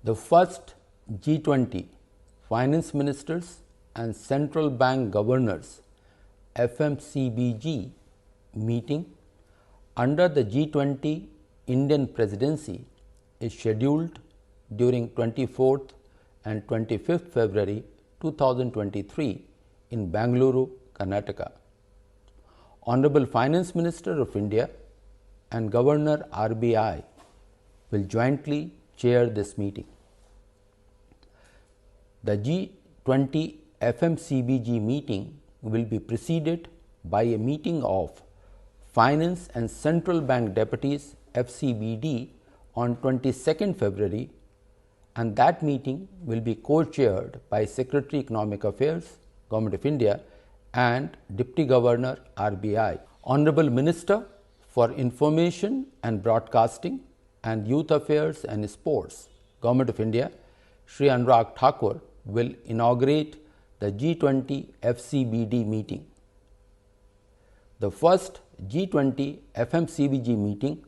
The first G20 Finance Ministers and Central Bank Governors FMCBG meeting under the G20 Indian Presidency is scheduled during 24th and 25th February 2023 in Bengaluru, Karnataka. Honorable Finance Minister of India and Governor RBI will jointly chair this meeting. The G20 FMCBG meeting will be preceded by a meeting of Finance and Central Bank Deputies FCBD on 22nd February, and that meeting will be co-chaired by Secretary Economic Affairs, Government of India and Deputy Governor RBI. Honorable Minister for Information and Broadcasting and Youth Affairs and Sports, Government of India, Shri Anurag Thakur will inaugurate the G20 FCBD meeting. The first G20 FMCBG meeting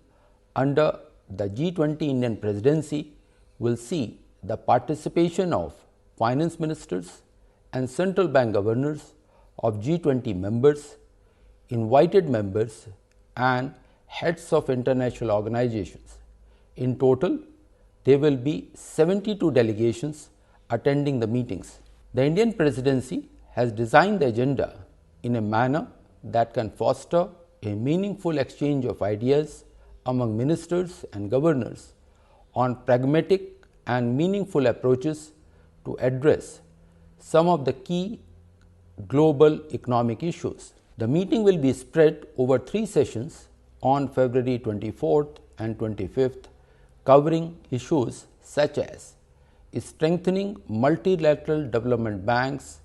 under the G20 Indian Presidency will see the participation of finance ministers and central bank governors of G20 members, invited members and heads of international organizations. In total, there will be 72 delegations attending the meetings. The Indian Presidency has designed the agenda in a manner that can foster a meaningful exchange of ideas among ministers and governors on pragmatic and meaningful approaches to address some of the key global economic issues. The meeting will be spread over 3 sessions on February 24th and 25th, covering issues such as strengthening multilateral development banks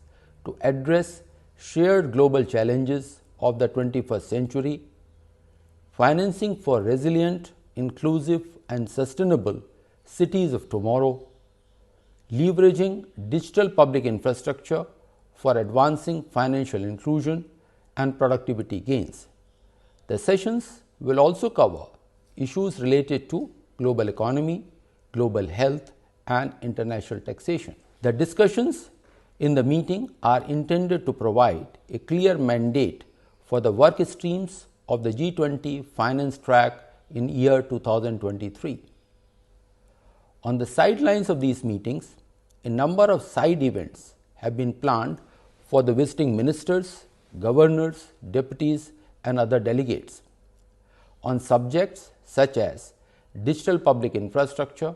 to address shared global challenges of the 21st century, financing for resilient, inclusive and sustainable cities of tomorrow, leveraging digital public infrastructure for advancing financial inclusion and productivity gains. The sessions will also cover issues related to global economy, global health and international taxation. The discussions in the meeting are intended to provide a clear mandate for the work streams of the G20 finance track in year 2023. On the sidelines of these meetings, a number of side events have been planned for the visiting ministers, governors, deputies and other delegates on subjects such as digital public infrastructure,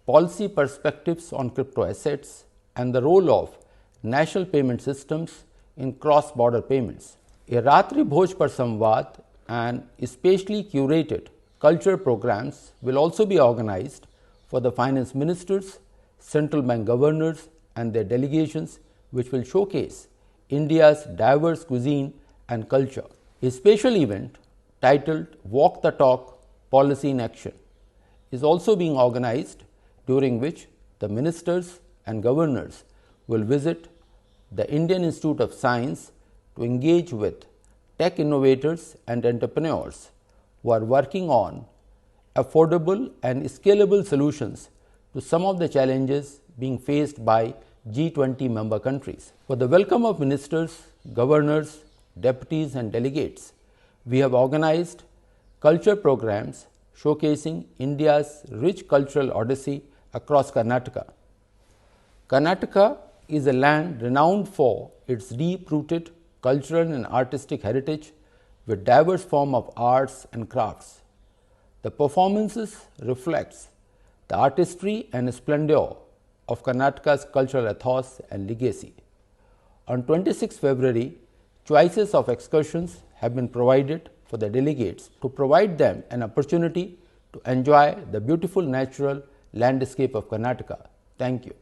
policy perspectives on crypto assets and the role of national payment systems in cross-border payments. A Ratri Bhoj Par Samvad and specially curated cultural programs will also be organized for the finance ministers, central bank governors and their delegations, which will showcase India's diverse cuisine and culture. A special event titled Walk the Talk Policy in Action is also being organized, during which the ministers and governors will visit the Indian Institute of Science to engage with tech innovators and entrepreneurs who are working on affordable and scalable solutions to some of the challenges being faced by G20 member countries. For the welcome of ministers, governors, deputies and delegates, we have organized culture programs showcasing India's rich cultural odyssey across Karnataka. Karnataka is a land renowned for its deep-rooted cultural and artistic heritage with diverse forms of arts and crafts. The performances reflects the artistry and splendor of Karnataka's cultural ethos and legacy. On 26 February, choices of excursions have been provided for the delegates to provide them an opportunity to enjoy the beautiful natural landscape of Karnataka. Thank you.